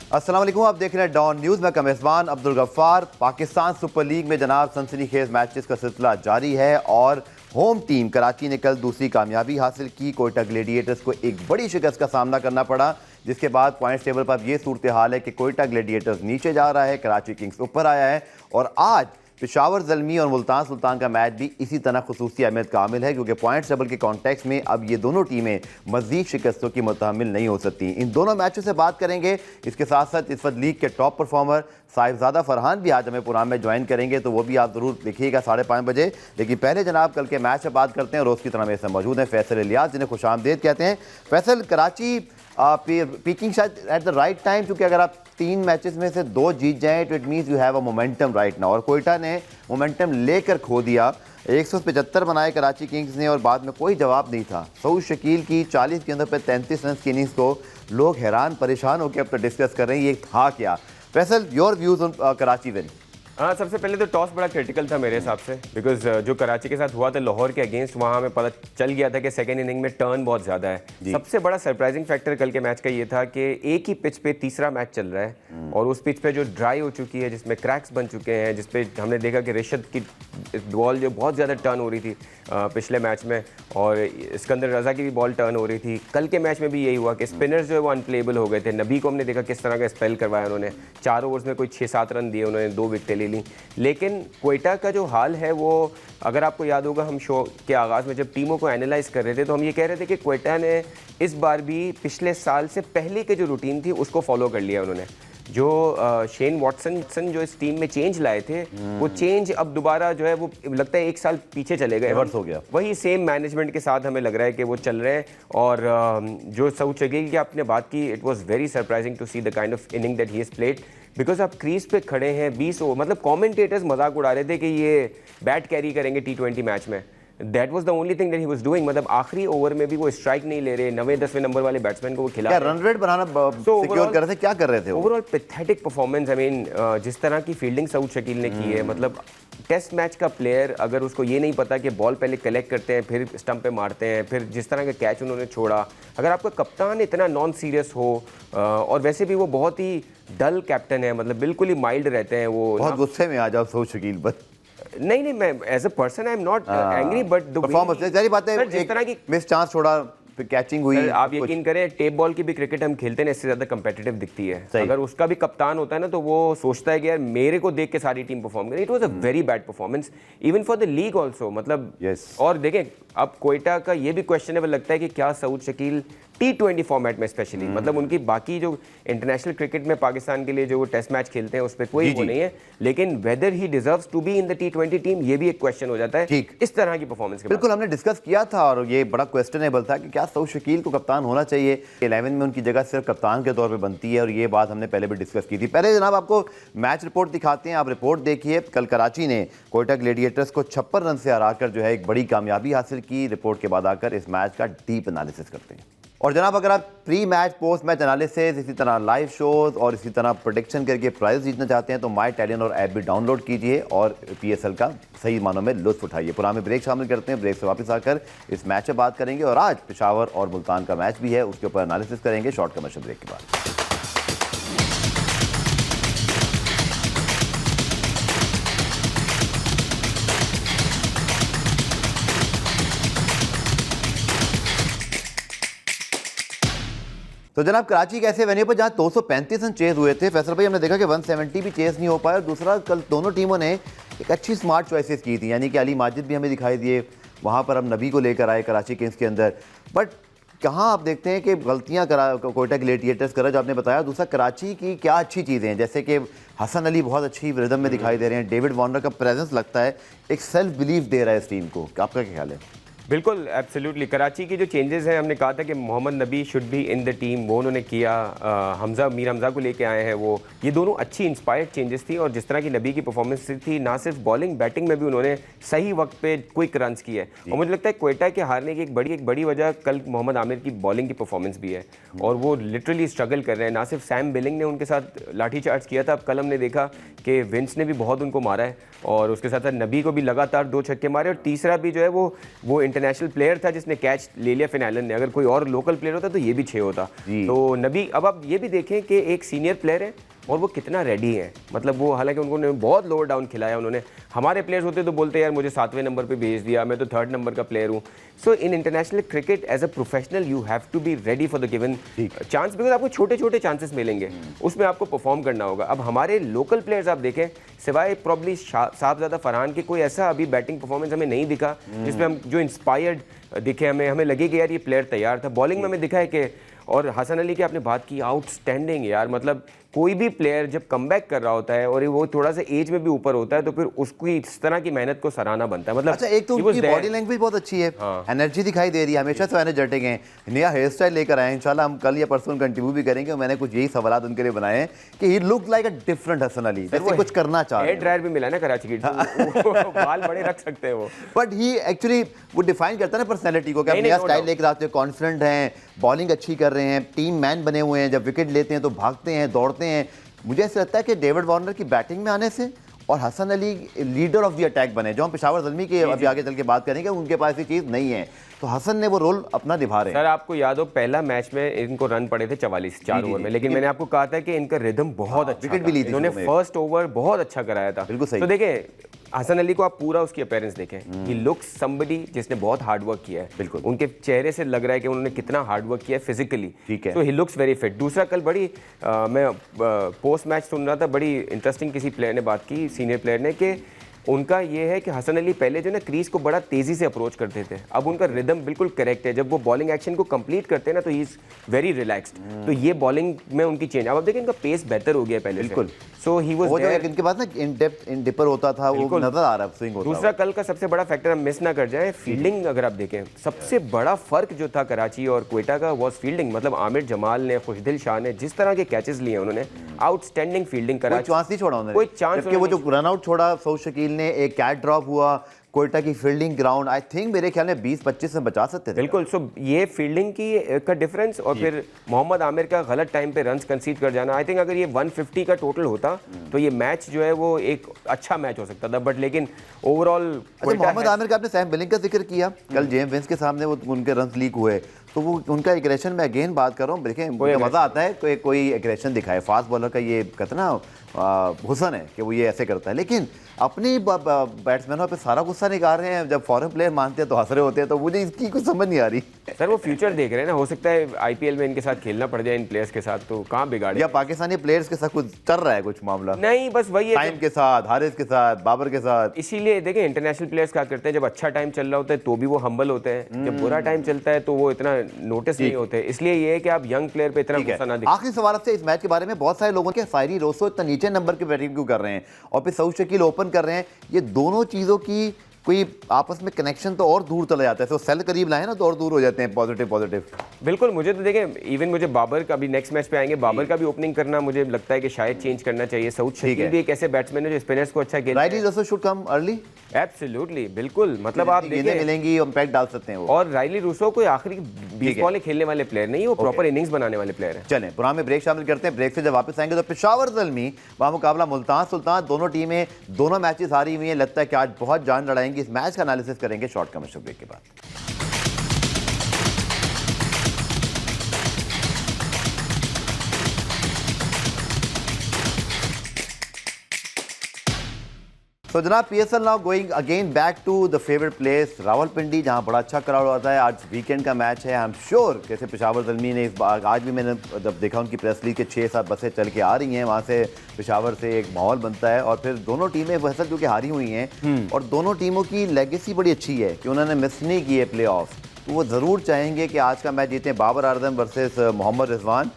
अस्सलाम वालेकुम, आप देख रहे हैं डॉन न्यूज़ में मेज़बान अब्दुल गफ्फार। पाकिस्तान सुपर लीग में जनाब सनसनीखेज मैचेस का सिलसिला जारी है और होम टीम कराची ने कल दूसरी कामयाबी हासिल की। कोयटा ग्लेडिएटर्स को एक बड़ी शिकस्त का सामना करना पड़ा, जिसके बाद पॉइंट्स टेबल पर ये सूरत हाल है कि कोयटा ग्लेडिएटर्स नीचे जा रहा है, कराची किंग्स ऊपर आया है। और आज पेशावर ज़ल्मी और मुल्तान सुल्तान का मैच भी इसी तरह खुसूसी अहमियत का हामिल है, क्योंकि पॉइंट्स टेबल के कॉन्टेक्स्ट में अब ये दोनों टीमें मज़ीद शिकस्तों की मुतहम्मिल नहीं हो सकती। इन दोनों मैचों से बात करेंगे। इसके साथ साथ इस वक्त लीग के टॉप परफॉर्मर साहिबजादा फरहान भी आज हमें प्रोग्राम में ज्वाइन करेंगे, तो वो भी आप ज़रूर देखिएगा 5:30 बजे। लेकिन पहले जनाब कल के मैच से बात करते हैं। रोज़ की तरह मेरे से मौजूद हैं फैसल इलियास, जिन्हें खुशामदीद कहते हैं। फैसल, कराची पीकिंग शायद एट द राइट टाइम, क्योंकि अगर आप 3 मैचेस में से 2 जीत जाएं तो it means you have a momentum right now. और कोयटा ने मोमेंटम लेकर खो दिया। 175 बनाए कराची किंग्स ने और बाद में कोई जवाब नहीं था। सऊद शकील की 40 गेंदों पर 33 रन की इनिंग्स को लोग हैरान परेशान होकर अब तक डिस्कस कर रहे हैं ये था क्या। Faisal, your views on Karachi win? हाँ, सबसे पहले तो टॉस बड़ा क्रिटिकल था मेरे हिसाब से, बिकॉज जो कराची के साथ हुआ था लाहौर के अगेंस्ट, वहाँ हमें पता चल गया था कि सेकेंड इनिंग में टर्न बहुत ज़्यादा है। सबसे बड़ा सरप्राइजिंग फैक्टर कल के मैच का ये था कि एक ही पिच पे तीसरा मैच चल रहा है और उस पिच पे जो ड्राई हो चुकी है, जिसमें क्रैक्स बन चुके हैं, जिसपे हमने देखा कि रिशद की बॉल जो बहुत ज़्यादा टर्न हो रही थी पिछले मैच में, और सिकंदर रजा की भी बॉल टर्न हो रही थी। कल के मैच में भी यही हुआ कि स्पिनर्स जो है वो अनप्लेबल हो गए थे। नबी को हमने देखा किस तरह का स्पेल करवाया उन्होंने, 4 ओवर्स में कोई 6-7 रन दिए उन्होंने, 2 विकेटें ले ली। लेकिन कोयटा का जो हाल है वो, अगर आपको याद होगा, हम शो के आगाज़ में जब टीमों को एनालाइज कर रहे थे तो हम ये कह रहे थे कि कोयटा ने इस बार भी पिछले साल से पहले की जो रूटीन थी उसको फॉलो कर लिया उन्होंने। जो शेन वॉटसन जो इस टीम में चेंज लाए थे, वो चेंज अब दोबारा जो है वो लगता है 1 साल पीछे चले गए, रिवर्स हो गया। वही सेम मैनेजमेंट के साथ हमें लग रहा है कि वो चल रहे हैं। और जो सऊद शकील की आपने बात की, it was very surprising to see the kind of inning that he has played, because आप क्रीज पे खड़े हैं 20 ओवर, मतलब कमेंटेटर्स मजाक उड़ा रहे थे कि ये बैट कैरी करेंगे T20 मैच में। That was the only thing that he was doing, मतलब आखिरी ओवर में भी वो स्ट्राइक नहीं ले रहे, 9वें-10वें नंबर वाले बैट्समैन को वो खिला रहे हैं। रन रेट बनाना सिक्योर कर रहे थे, क्या कर रहे थे? Overall pathetic performance. I mean, जिस तरह की फील्डिंग सऊद शकील ने की है, मतलब टेस्ट मैच का प्लेयर अगर उसको ये नहीं पता कि बॉल पहले कलेक्ट करते हैं फिर स्टंप पे मारते हैं, फिर जिस तरह का कैच उन्होंने छोड़ा, अगर आपका कप्तान इतना नॉन सीरियस हो, और वैसे भी वो बहुत ही डल कैप्टन है, मतलब बिल्कुल ही माइल्ड रहते हैं वो। बहुत गुस्से में आ जाओ सऊद शकील पर। नहीं, मैं as a person I am not angry, but the performance सारी बात है, जिस तरह की मिस चांस छोड़ा, फिर कैचिंग हुई। आप यकीन करें, टेप बॉल की भी क्रिकेट हम खेलते हैं, इससे ज्यादा कंपेटिटिव दिखती है। अगर उसका भी कप्तान होता है ना, तो वो सोचता है कि यार मेरे को देख के सारी टीम परफॉर्म करे। It was a very bad performance even for the league also, मतलब। और देखें, अब कोयटा का ये भी क्वेश्चनेबल लगता है कि क्या सऊद शकील T20 फॉर्मेट में स्पेशली, मतलब उनकी बाकी जो इंटरनेशनल क्रिकेट में पाकिस्तान के लिए जो वो टेस्ट मैच खेलते हैं उस पर कोई वो नहीं है, लेकिन whether he deserves to be in the T20 team, ये भी एक क्वेश्चन हो जाता है ठीक इस तरह की परफॉर्मेंस के बाद। बिल्कुल, हमने डिस्कस किया था और ये बड़ा क्वेश्चनेबल था कि क्या सऊद शकील को कप्तान होना चाहिए। 11 में उनकी जगह सिर्फ कप्तान के तौर पर बनती है, और ये बात हमने पहले भी डिस्कस की थी। पहले जनाब आपको मैच रिपोर्ट दिखाते हैं, आप रिपोर्ट देखिए। कल कराची ने कोयटा ग्लेडिएटर्स को 56 रन से हराकर जो है एक बड़ी कामयाबी हासिल की। रिपोर्ट के बाद आकर इस मैच का डीप एनालिसिस करते हैं। और जनाब, अगर आप pre match post match analysis, इसी तरह लाइव शोज और इसी तरह प्रोडिक्शन करके प्राइज जीतना चाहते हैं तो माई टैलियन और ऐप भी डाउनलोड कीजिए और PSL का सही मानों में लुत्फ उठाइए। पुराने ब्रेक शामिल करते हैं, ब्रेक से वापस आकर इस मैच से बात करेंगे। और आज पेशावर और मुल्तान का मैच भी है, उसके ऊपर एनालिसिस करेंगे शॉर्ट कमर्शियल ब्रेक के बाद। तो जनाब, कराची कैसे वेन्यू पर जहाँ 235 रन चेज हुए थे, फैसल भाई, हमने देखा कि 170 भी चेज नहीं हो पाया। और दूसरा, कल दोनों टीमों ने एक अच्छी स्मार्ट चॉइसेस की थी, यानी कि अली माजिद भी हमें दिखाई दिए, वहाँ पर हम नबी को लेकर आए कराची किंग्स के अंदर। बट कहाँ आप देखते हैं कि गलतियाँ कोयटा ग्लेडिएटर्स कर रहा है, जो आपने बताया। दूसरा, कराची की क्या अच्छी चीज़ें हैं, जैसे कि हसन अली बहुत अच्छी रिदम में दिखाई दे रहे हैं, डेविड वार्नर का प्रेजेंस लगता है एक सेल्फ बिलीव दे रहा है इस टीम को, आपका क्या ख्याल है? बिल्कुल, एब्सोल्युटली। कराची की जो चेंजेस हैं, हमने कहा था कि मोहम्मद नबी should be in the team, वो उन्होंने किया। मीर हमजा को लेके आए हैं, वो ये दोनों अच्छी इंस्पायर्ड चेंजेस थी। और जिस तरह की नबी की परफॉर्मेंस थी, ना सिर्फ बॉलिंग बैटिंग में भी उन्होंने सही वक्त पे क्विक रन्स किए। और मुझे लगता है कोयटा के हारने की एक बड़ी वजह कल मोहम्मद आमिर की बॉलिंग की परफॉर्मेंस भी है, और वो लिटरली स्ट्रगल कर रहे हैं। ना सिर्फ सैम बिलिंग ने उनके साथ लाठी चार्ज किया था, अब कल हमने देखा कि विंस ने भी बहुत उनको मारा है और उसके साथ साथ नबी को भी लगातार 2 छक्के मारे, और तीसरा भी जो है वो इंटरनेशनल प्लेयर था जिसने कैच ले लिया फिन एलन ने। अगर कोई और लोकल प्लेयर होता तो ये भी 6 होता। तो नबी, अब आप ये भी देखें कि एक सीनियर प्लेयर है और वो कितना रेडी है, मतलब वो हालांकि उन्होंने बहुत लोअर डाउन खिलाया उन्होंने। हमारे प्लेयर्स होते तो बोलते यार मुझे 7वें नंबर पे भेज दिया, मैं तो 3rd नंबर का प्लेयर हूँ। So in international cricket as a professional you have to be ready for the given chance, because आपको छोटे छोटे चांसेस मिलेंगे, उसमें आपको परफॉर्म करना होगा। अब हमारे लोकल प्लेयर्स आप देखें, सिवाय प्रॉब्ली साहबजादा फरहान के कोई ऐसा अभी बैटिंग परफॉर्मेंस हमें नहीं दिखा जिसमें हम जो इंस्पायर्ड दिखे, हमें लगे कि यार ये प्लेयर तैयार था। बॉलिंग में हमें दिखा है कि, और हसन अली की आपने बात की, आउटस्टैंडिंग यार, मतलब कोई भी प्लेयर जब कमबैक कर रहा होता है और वो थोड़ा सा एज में भी ऊपर होता है तो फिर उसको इस तरह की मेहनत को सराहना बनता है। मतलब अच्छा, एक तो उनकी बॉडी लैंग्वेज बहुत अच्छी है, एनर्जी दिखाई दे रही है, हमेशा से एनर्जेटिक हैं, नया हेयर स्टाइल लेकर आए हैं। इंशाल्लाह हम कल या परसों उनका इंटरव्यू भी करेंगे और मैंने कुछ यही सवाल उनके लिए बनाए हैं कि he look like a different Hasan Ali, जैसे कुछ करना चाह रहे हैं। हेयर ड्रायर भी मिला ना कराची की, बाल बड़े रख सकते हैं वो, बट ही एक्चुअली वो डिफाइन करता है ना पर्सनैलिटी को, कि आप नया स्टाइल लेकर आते हो, कॉन्फिडेंट हैं, बॉलिंग अच्छी कर रहे हैं, टीम मैन बने हुए हैं, जब विकेट लेते हैं तो भागते हैं, दौड़ते हैं। मुझे ऐसा लगता है कि डेविड वार्नर की बैटिंग में आने से और Hasan Ali leader of the attack बने, जो हम पेशावर ज़ल्मी की अभी आगे चल के बात करेंगे, उनके पास ये चीज़ नहीं है, तो हसन ने वो रोल अपना निभा रहे हैं। सर आपको याद हो पहला मैच में इनको रन पड़े थे 44 4 ओवर में, लेकिन मैंने आपको कहा था कि इनका रिदम बहुत अच्छा, विकेट भी ली थी इन्होंने फर्स्ट ओवर बहुत अच्छा कराया था। बिल्कुल सही। तो देखें हसन अली को आप पूरा उसकी अपीयरेंस देखें, ही लुक्स समबडी जिसने बहुत हार्ड वर्क किया है, बिल्कुल उनके चेहरे से लग रहा है कि उन्होंने कितना हार्ड वर्क किया है फिजिकली, ठीक है। तो ही लुक्स वेरी फिट। दूसरा, कल बड़ी मैं पोस्ट मैच सुन रहा था, बड़ी इंटरेस्टिंग किसी प्लेयर ने बात की, सीनियर प्लेयर ने, कि उनका ये है कि हसन अली पहले जो ना क्रीज को बड़ा तेजी से अप्रोच करते थे, अब उनका रिदम बिल्कुल करेक्ट है, जब वो बॉलिंग एक्शन को कंप्लीट करते हैं ना तो ही इज वेरी रिलैक्स्ड, तो ये बॉलिंग में उनकी चेंज, अब आप देखिए इनका पेस बेहतर हो गया पहले बिल्कुल। सो ही वाज देयर, इनके पास ना इन डेप्थ इन डिपर होता था, वो नजर आ रहा है, स्विंग होता। दूसरा कल का सबसे बड़ा फैक्टर हम मिस ना कर जाए, फील्डिंग अगर आप देखें, सबसे बड़ा फर्क जो था कराची और क्वेटा का वाज फील्डिंग। मतलब आमिर जमाल ने, खुशदिल शाह ने जिस तरह के कैचेस लिए उन्होंने, आउटस्टैंडिंग फील्डिंग करा, कोई चांस नहीं छोड़ा उन्होंने, कोई चांस, जबकि वो जो रन आउट छोड़ा सऊद शकील ने, एक कैच ड्रॉप हुआ, कोयटा की फील्डिंग ग्राउंड आई थिंक मेरे ख्याल में 20-25 में बचा सकते थे। बिल्कुल। सो ये फील्डिंग की का डिफरेंस, और फिर मोहम्मद आमिर का गलत टाइम पे रन्स कंसीड कर जाना, आई थिंक अगर ये 150 का टोटल होता तो ये मैच जो है वो एक अच्छा मैच हो सकता था, बट लेकिन ओवरऑल। अच्छा, मोहम्मद आमिर का आपने सैम बिलिंग का जिक्र किया, कल जेम्स विंस के सामने वो उनके रन लीक हुए, तो वो उनका एग्रेशन में अगेन बात कर रहा हूँ, देखें मुझे मज़ा आता है कोई एग्रेशन दिखाए, फास्ट बॉलर का ये कहते ना हुसन है कि वो ये ऐसे करता है, लेकिन अपनी बैट्समैनों पे सारा गुस्सा निकाल रहे हैं, जब फॉरेन प्लेयर मानते हैं तो हंस रहे होते हैं, तो मुझे इसकी कुछ समझ नहीं आ रही। सर वो फ्यूचर देख रहे हैं ना, हो सकता है आईपीएल में इनके साथ खेलना पड़ जाए इन प्लेयर्स के साथ, तो कहाँ बिगाड़े, या पाकिस्तानी प्लेयर्स के साथ कुछ चल रहा है कुछ मामला? नहीं, बस वही है, टाइम के साथ, हारिस के साथ, बाबर के साथ। इसीलिए देखें इंटरनेशनल प्लेयर्स क्या करते हैं, जब अच्छा टाइम चल रहा होता है तो भी वो हम्बल होते हैं, जब बुरा टाइम चलता है तो वो इतना नोटिस नहीं होते, इसलिए ये है कि आप यंग प्लेयर पे इतना गुस्सा ना दिखाएं। आखिरी सवाल आपसे इस मैच के बारे में, बहुत सारे लोगों के सायरी रोसो इतना नीचे नंबर की बैटिंग क्यों कर रहे हैं और फिर सऊद शकील ओपन कर रहे हैं, ये दोनों चीज़ों की कोई आपस में कनेक्शन तो और दूर चला जाता है, तो सेल करीब लाए ना तो और दूर हो जाते हैं, पॉजिटिव। बिल्कुल, मुझे तो देखें इवन मुझे बाबर का भी, नेक्स्ट मैच पे आएंगे, बाबर का भी ओपनिंग करना मुझे लगता है कि शायद चेंज करना चाहिए। सऊद शकील भी एक ऐसे बैट्समैन है जो स्पिनर्स को अच्छा खेलता है। Rilee Rossouw should come early, absolutely, बिल्कुल, मतलब आप गेंदें मिलेंगी, इम्पैक्ट डाल सकते हैं वो। और राइली रूसो कोई आखिरी 20 बॉलें खेलने वाले प्लेयर नहीं, वो प्रॉपर इनिंग्स बनाने वाले प्लेयर है। चलें प्रोग्राम में ब्रेक शामिल करते हैं, ब्रेक से जब वापस आएंगे तो पेशावर ज़ल्मी मुकाबला मुल्तान सुल्तान, दोनों टीमें दोनों मैचेस हारी हुई हैं, लगता है कि आज बहुत जान लड़ाएंगी। इस मैच का एनालिसिस करेंगे शॉर्ट कमर्शियल ब्रेक के बाद। तो जनाब PSL now going again back to the favourite place Rawalpindi, जहां बड़ा अच्छा क्राउड होता है। आज वीकेंड का मैच है, आई एम श्योर कैसे पेशावर ज़ल्मी ने इस बार, आज भी मैंने जब देखा उनकी प्रेस लीग के 6-7 बसें चल के आ रही हैं, वहाँ से पेशावर से एक माहौल बनता है। और फिर दोनों टीमें वैसा जो कि हारी हुई हैं और दोनों टीमों की लेगेसी बड़ी अच्छी है कि उन्होंने मिस नहीं की है प्ले ऑफ, तो वो ज़रूर चाहेंगे कि आज का मैच जीतें। बाबर आजम वर्सेस मोहम्मद रिजवान,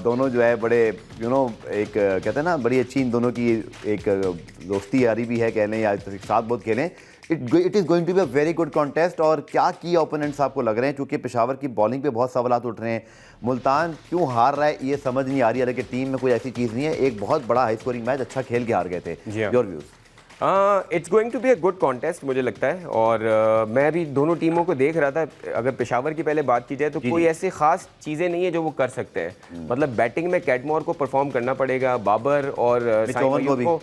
दोनों जो है बड़े एक कहते हैं ना बड़ी अच्छी इन दोनों की एक दोस्ती यारी भी है, कह लें या एक साथ बहुत खेलें। It is going to be a very good contest. और क्या की ओपोनेंट्स आपको लग रहे हैं, क्योंकि पेशावर की बॉलिंग पे बहुत सवाल उठ रहे हैं, मुल्तान क्यों हार रहा है ये समझ नहीं आ रही है, कि टीम में कोई ऐसी चीज़ नहीं है, एक बहुत बड़ा हाई स्कोरिंग मैच अच्छा खेल के हार गए थे। Your views? It's going to be a good contest मुझे लगता है। और मैं अभी दोनों टीमों को देख रहा था। अगर पेशावर की पहले बात की जाए तो कोई ऐसी खास चीज़ें नहीं है जो वो कर सकते हैं। मतलब बैटिंग में कैटमोर को परफॉर्म करना पड़ेगा, बाबर और साइम अयूब को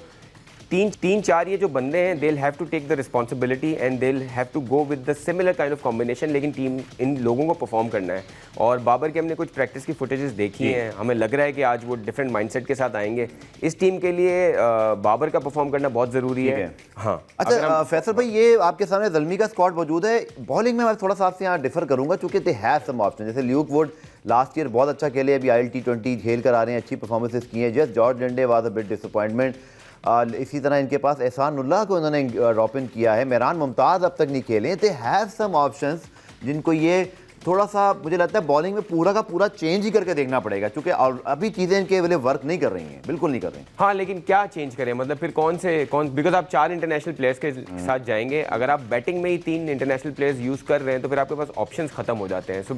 तीन चार ये जो बंदे हैं, they have to take the responsibility and they have to go with the similar kind of combination. लेकिन टीम इन लोगों को परफॉर्म करना है। और बाबर के हमने कुछ प्रैक्टिस की फुटेजेस देखी हैं, हमें लग रहा है कि आज वो डिफरेंट माइंडसेट के साथ आएंगे। इस टीम के लिए बाबर का परफॉर्म करना बहुत ज़रूरी है। हाँ, अच्छा फैसल भाई, ये आपके सामने ज़ल्मी का स्क्वाड मौजूद है। बॉलिंग में मैं थोड़ा सा आपसे यहाँ डिफर करूंगा, चूंकि दे हैव सम ऑप्शन। जैसे ल्यूक वुड लास्ट ईयर बहुत अच्छा खेले, अभी IL T20 खेल कर आ रहे हैं, अच्छी परफॉर्मेंसेस की हैं। Just George Linde was a bit disappointment. इसी तरह इनके पास एहसान उल्लाह को उन्होंने ड्रॉप इन किया है। मेहरान मुमताज़ अब तक नहीं खेले। दे हैव सम ऑप्शंस जिनको ये थोड़ा सा मुझे लगता है बॉलिंग में पूरा का पूरा चेंज ही करके देखना पड़ेगा, क्योंकि अभी चीज़ें इनके लिए वर्क नहीं कर रही हैं, बिल्कुल नहीं कर रही हैं। हाँ, लेकिन क्या चेंज करें? मतलब फिर कौन बिकॉज आप 4 इंटरनेशनल प्लेयर्स के साथ जाएंगे। अगर आप बैटिंग में ही 3 इंटरनेशनल प्लेयर्स यूज कर रहे हैं तो फिर आपके पास ऑप्शंस खत्म हो जाते हैं। सो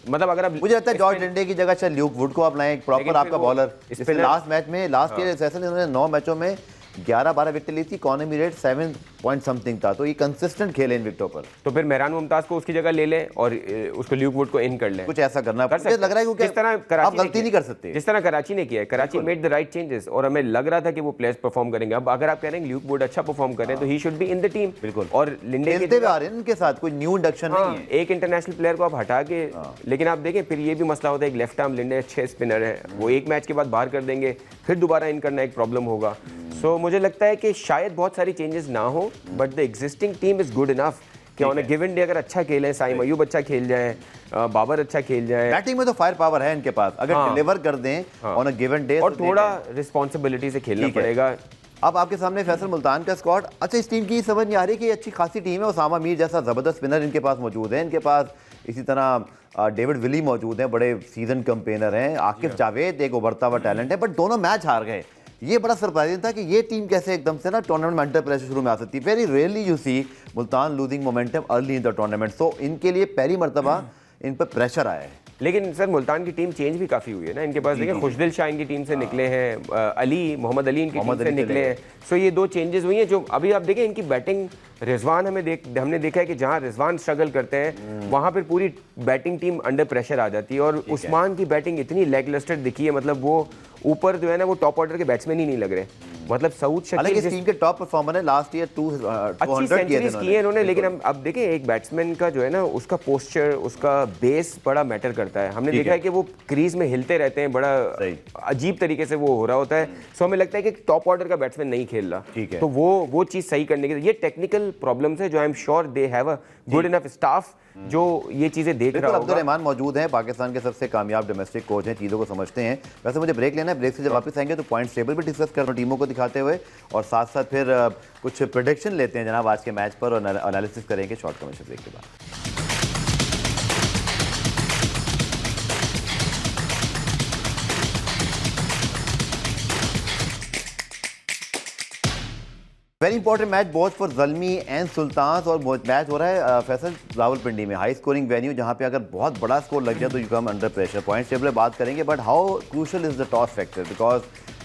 मतलब अगर आप, मुझे लगता है जॉर्ज लंडे की जगह शायद ल्यूक वुड को आप लाएं, प्रॉपर आपका बॉलर। लास्ट मैच में, लास्ट ईयर सेशन इन्होंने 9 मैचों में 11-12 विकेट ली थी, इकॉनमी रेट 7 पॉइंट समथिंग था। तो ये कंसिस्टेंट खेले इन विकेटों पर। तो फिर मेहरान मुमताज को उसकी जगह ले लें और उसको ल्यूक वुड को इन कर लें। कुछ ऐसा करना कर सकते, लग रहा है, जिस तरह कराची आप गलती नहीं कर सकते, जिस तरह कराची ने किया है। Karachi made the right changes और हमें लग रहा था कि वो प्लेयर्स परफॉर्म करेंगे। अब अगर आप कह रहे हैं ल्यूक वुड अच्छा परफॉर्म कर रहे हैं तो he should be in the team. बिल्कुल। और लिंडे खेलते हुए आ रहे हैं इनके साथ, कोई न्यू इंडक्शन नहीं है। एक इंटरनेशनल प्लेयर को आप हटा के, लेकिन आप देखें फिर ये भी मसला होता है, एक लेफ्ट आर्म लिंडे अच्छे स्पिनर है, वो एक मैच के बाद बाहर कर देंगे, फिर दोबारा इन करना एक प्रॉब्लम होगा। सो मुझे लगता है कि शायद बहुत सारी चेंजेस ना हो, but the existing team is good enough कि ऑन अ गिवन डे अगर अच्छा खेलें, साइम अयूब अच्छा खेल जाए, बाबर अच्छा खेल जाए। बैटिंग में तो फायर पावर है इनके पास, अगर डिलीवर कर दें ऑन अ गिवन डे। और थोड़ा रिस्पॉन्सिबिलिटी से खेलना पड़ेगा। अब आपके सामने फैसल मुल्तान का स्क्वाड। अच्छा, इस टीम की समझ नहीं आ रही कि अच्छी खासी टीम है। उसामा मीर जैसा ज़बरदस्त स्पिनर इनके पास मौजूद है, इनके पास इसी तरह डेविड विली मौजूद हैं, बड़े सीजन कैंपेनर हैं। आकिफ जावेद एक उभरता हुआ टैलेंट है, बट दोनों मैच हार गए। ये बड़ा सरप्राइजिंग था कि ये टीम कैसे एकदम से ना टूर्नामेंट में अंडर प्रेशर शुरू में आ सकती है। Very rarely you see Multan losing momentum early in the tournament. So इनके लिए पहली मरतबा इन पर प्रेशर आया है। लेकिन सर मुल्तान की टीम चेंज भी काफ़ी हुई है ना। इनके पास देखिए खुशदिल शाह इनकी टीम से निकले हैं, मोहम्मद अली इनकी टीम से निकले हैं। सो ये 2 चेंजेस हुई हैं। जो अभी आप देखें इनकी बैटिंग, रिजवान हमने देखा है कि जहाँ रिजवान स्ट्रगल करते हैं वहाँ पर पूरी बैटिंग टीम अंडर प्रेशर आ जाती है। और उस्मान की बैटिंग इतनी लैकलस्टर दिखी है, मतलब वो ऊपर जो है ना वो टॉप ऑर्डर के बैट्समैन ही नहीं लग रहे। मतलब सऊद शकील इस टीम के टॉप परफॉर्मर है, लास्ट ईयर 200 सेंचुरीज की है इन्होंने। लेकिन अब देखें एक बैट्समैन का जो है ना उसका पोस्चर, उसका बेस बड़ा मैटर करता है। हमने देखा है कि वो क्रीज में हिलते रहते हैं, बड़ा अजीब तरीके से वो हो रहा होता है। सो हमें लगता है कि टॉप ऑर्डर का बैट्समैन नहीं खेल रहा, तो वो चीज़ सही करने के लिए ये टेक्निकल प्रॉब्लम्स है जो I am sure they have a good enough staff जो ये चीज़ें देख रहा होगा। अब्दुल रहमान मौजूद हैं, पाकिस्तान के सबसे कामयाब डोमेस्टिक कोच हैं, चीज़ों को समझते हैं। वैसे मुझे ब्रेक लेना है, ब्रेक से जब वापस आएंगे तो पॉइंट्स टेबल भी डिस्कस कर रहे हैं टीमों को दिखाते हुए, और साथ साथ फिर कुछ प्रेडिक्शन लेते हैं जनाब आज के मैच पर, और एनालिसिस करेंगे शॉर्ट कमर्शियल ब्रेक के बाद। Very important match both for Zalmi and Sultan. और मैच हो रहा है फैसल रावलपिंडी में, हाई स्कोरिंग वेन्यू, जहां पे अगर बहुत बड़ा स्कोर लग जाए तो you come under pressure. Point table में बात करेंगे, but how crucial is the toss factor, because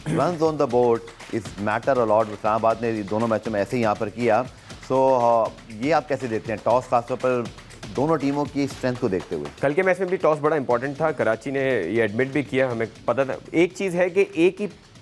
runs on the board is matter a lot. Islamabad ने दोनों मैचों में ऐसे ही यहाँ पर किया। सो ये आप कैसे देखते हैं टॉस, खासतौर पर दोनों टीमों की स्ट्रेंथ को देखते हुए? कल के मैच में भी टॉस बड़ा इंपॉर्टेंट था। कराची ने ये एडमिट भी किया, हमें पता था। एक चीज़ है कि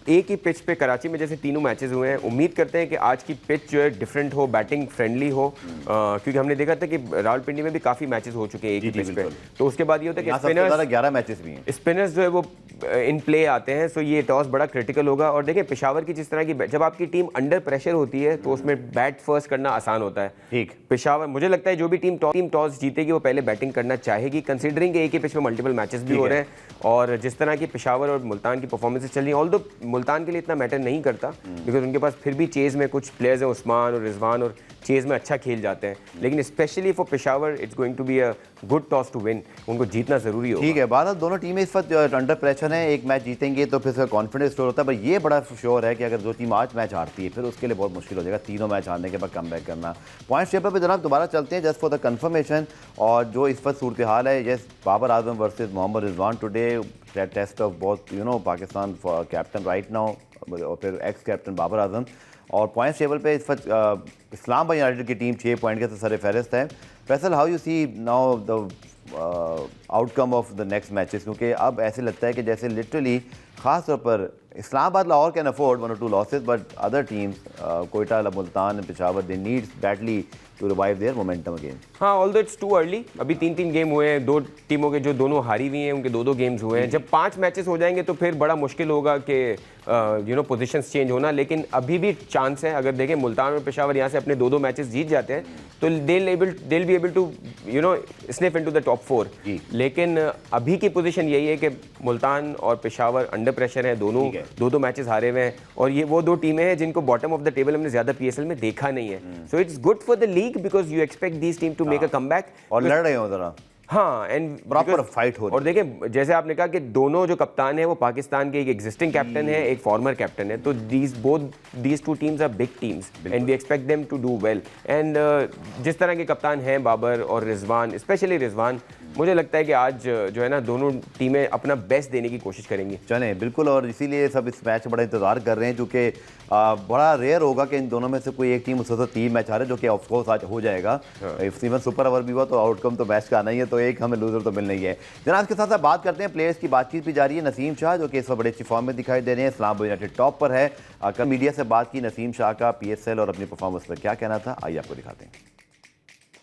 एक ही पिच पे कराची में जैसे तीनों मैचेस हुए हैं, उम्मीद करते हैं कि आज की पिच जो है डिफरेंट हो, बैटिंग फ्रेंडली हो, क्योंकि हमने देखा था कि रावलपिंडी में भी काफ़ी मैचेस हो चुके हैं एक ही पिच पे। तो उसके बाद ये होता है कि स्पिनर्स 11 मैचेस भी हैं, स्पिनर्स जो है वो इन प्ले आते हैं। सो ये टॉस बड़ा क्रिटिकल होगा। और देखें पेशावर की जिस तरह की, जब आपकी टीम अंडर प्रेशर होती है तो उसमें बैट फर्स्ट करना आसान होता है। ठीक, पेशावर, मुझे लगता है जो भी टीम टॉस जीतेगी वो पहले बैटिंग करना चाहेगी, कंसीडरिंग एक ही पिच में मल्टीपल मैचेस भी हो रहे हैं। और जिस तरह की पेशावर और मुल्तान की परफॉर्मेंसेज चल रही हैं, ऑल्दो मुल्तान के लिए इतना मैटर नहीं करता बिकॉज उनके पास फिर भी चेज में कुछ प्लेयर्स हैं, उस्मान और रिजवान, और चेज में अच्छा खेल जाते हैं। लेकिन specially for Peshawar it's going to be a good toss to win, उनको जीतना जरूरी होगा। ठीक है, भारत दोनों टीमें इस वक्त अंडर प्रेशर हैं, एक मैच जीतेंगे तो फिर कॉन्फिडेंस स्टोर होता है। पर ये बड़ा श्योर है कि अगर जो टीम आज मैच हारती है फिर उसके लिए बहुत मुश्किल हो जाएगा तीनों मैच हारने के बाद कम बैक करना। पॉइंट टेबल पर जनाब दोबारा चलते हैं जस्ट फॉर द कन्फर्मेशन, और जो इस वक्त सूरत हाल है, yes Babar Azam versus Mohammad Rizwan today, test of both Pakistan captain right now और फिर एक्स कैप्टन बाबर आजम। और पॉइंट्स टेबल पे इस वक्त इस्लामाबाद यूनाइटेड की टीम 6 पॉइंट के साथ सर फहरिस्त है। Faisal, how you see now the outcome of the next matches, क्योंकि अब ऐसे लगता है कि जैसे लिटरली खास तौर पर Islamabad Lahore can afford 1 or 2 losses, but other teams Quetta, Multan, Peshawar, they needs badly to revive their momentum again. हाँ, ऑल्दो इट्स टू अर्ली, अभी 3 गेम हुए हैं, 2 टीमों के जो दोनों हारी हुई हैं उनके 2 गेम्स हुए हैं। जब 5 मैचेस हो जाएंगे तो फिर बड़ा मुश्किल होगा कि पोजीशंस चेंज होना, लेकिन अभी भी चांस है। अगर देखें मुल्तान और पेशावर यहाँ से अपने 2 मैचेस जीत जाते हैं तो they be able to sniff into the top 4। लेकिन अभी की पोजीशन यही है कि मुल्तान और पेशावर अंडर प्रेशर है, दोनों 2 मैचेस हारे हुए हैं, और ये वो 2 टीमें हैं जिनको बॉटम ऑफ द टेबल हमने ज्यादा पीएसएल में देखा नहीं है। So it's good for the league because you expect these team to make a comeback और लड़ रहे हो जरा। हाँ, एंड प्रॉपर फाइट हो रही है। और देखें जैसे आपने कहा कि दोनों जो कप्तान है वो पाकिस्तान के एक एग्जिस्टिंग कैप्टन है, एक फॉर्मर कैप्टन है, तो these 2 teams are big teams and we expect them to do well. And जिस तरह के कप्तान हैं बाबर और रिजवान, स्पेशली रिजवान, मुझे लगता है कि आज जो है ना दोनों टीमें अपना बेस्ट देने की कोशिश करेंगी। चलें, बिल्कुल, और इसीलिए सब इस मैच का बड़ा इंतजार कर रहे हैं, क्योंकि बड़ा रेयर होगा कि इन दोनों में से कोई एक टीम उससे 3 मैच हारे, जो कि ऑफकोर्स आज हो जाएगा। इफ इवन सुपर ओवर भी हुआ तो आउटकम तो मैच का आना ही है, तो एक हमें लूजर तो मिलना ही है। जनाब, इसके साथ साथ बात करते हैं प्लेयर्स की, बातचीत भी जारी है। नसीम शाह जो कि इस वक्त बड़े अच्छी फॉर्म में दिखाई दे रहे हैं, इस्लामाबाद यूनाइटेड टॉप पर है। कल मीडिया से बात की नसीम शाह का पीएसएल और अपनी परफॉर्मेंस पर क्या कहना था, आइए आपको दिखाते हैं।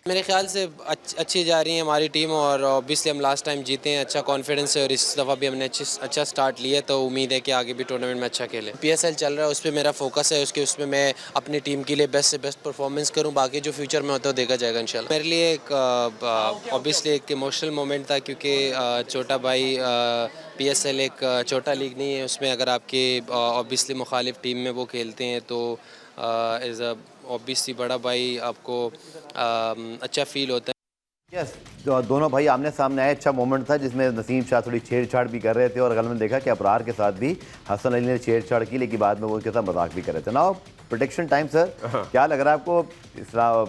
मेरे ख्याल से अच्छी जा रही है हमारी टीम, और ऑब्वियसली हम लास्ट टाइम जीते हैं, अच्छा कॉन्फिडेंस है, और इस दफ़ा भी हमने अच्छा स्टार्ट लिया, तो उम्मीद है कि आगे भी टूर्नामेंट में अच्छा खेलें। पीएसएल चल रहा है, उस पर मेरा फोकस है, उसमें मैं अपनी टीम के लिए बेस्ट से बेस्ट परफॉर्मेंस करूं, बाकी जो फ्यूचर में होता है देखा जाएगा इंशाल्लाह। मेरे लिए एक ऑब्वियसली एक इमोशनल मोमेंट था, क्योंकि छोटा भाई पीएसएल एक छोटा लीग नहीं है, उसमें अगर आपके ऑब्वियसली मुखालिफ टीम में वो खेलते हैं तो एज अ ऑब्वियसली बड़ा भाई आपको अच्छा फील होता है। यस, दोनों भाई आमने सामने आए, अच्छा मोमेंट था जिसमें नसीम शाह थोड़ी छेड़छाड़ भी कर रहे थे, और अगर मैंने देखा कि अबरार के साथ भी हसन अली ने छेड़छाड़ की, लेकिन बाद में वो उनके साथ मजाक भी कर रहे थे ना। प्रोटेक्शन टाइम सर, क्या लग रहा है आपको?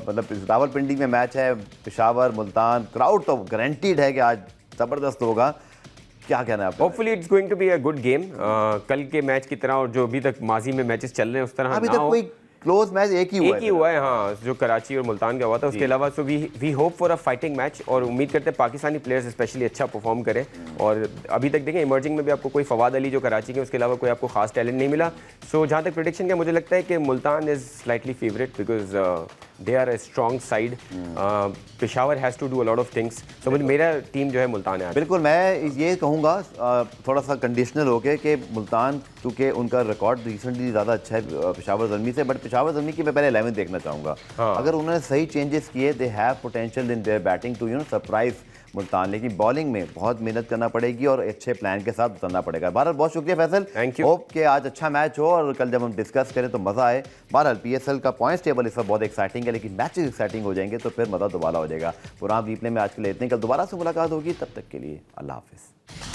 मतलब रावलपिंडी में मैच है, पेशावर, मुल्तान, क्राउड तो गारंटीड है कि आज ज़बरदस्त होगा, क्या कहना है आपका? Hopefully it's going to be a good game. कल के मैच की तरह, और जो अभी तक माजी में मैचेस चल रहे हैं उस तरह अभी ना तक हो। कोई क्लोज मैच एक ही हुआ है। हाँ, जो कराची और मुल्तान का हुआ था, उसके अलावा so we hope for a fighting match, और उम्मीद करते हैं पाकिस्तानी प्लेयर्स स्पेशली अच्छा परफॉर्म करें। और अभी तक देखें इमर्जिंग में भी आपको कोई फवाद अली जो कराची के, उसके अलावा कोई आपको खास टैलेंट नहीं मिला। सो जहाँ तक प्रेडिक्शन का, मुझे लगता है कि Multan is slightly favourite because they are a strong side. Peshawar has to do a lot of things, so मुझे मेरा टीम जो है मुल्तान है। बिल्कुल, मैं ये कहूँगा थोड़ा सा कंडीशनल हो के कि मुल्तान, क्योंकि उनका रिकॉर्ड रिसेंटली ज़्यादा अच्छा है पेशावर ज़ल्मी से, बट पेशावर ज़ल्मी की मैं पहले 11 देखना चाहूँगा। अगर उन्होंने सही चेंजेस किए, they have potential in their batting to surprise Multan, लेकिन बॉलिंग में बहुत मेहनत करना पड़ेगी और अच्छे प्लान के साथ उतरना पड़ेगा। बहरहाल बहुत शुक्रिया फैसल, थैंक यू। होप कि आज अच्छा मैच हो और कल जब हम डिस्कस करें तो मज़ा आए। बहरहाल पीएसएल का पॉइंट्स टेबल इस वक्त बहुत एक्साइटिंग है, लेकिन मैचेस एक्साइटिंग हो जाएंगे तो फिर मज़ा दोबारा हो जाएगा। प्रोग्राम रीप्ले में आज के लिए इतने, कल दोबारा से मुलाकात होगी, तब तक के लिए अल्लाह हाफिज़।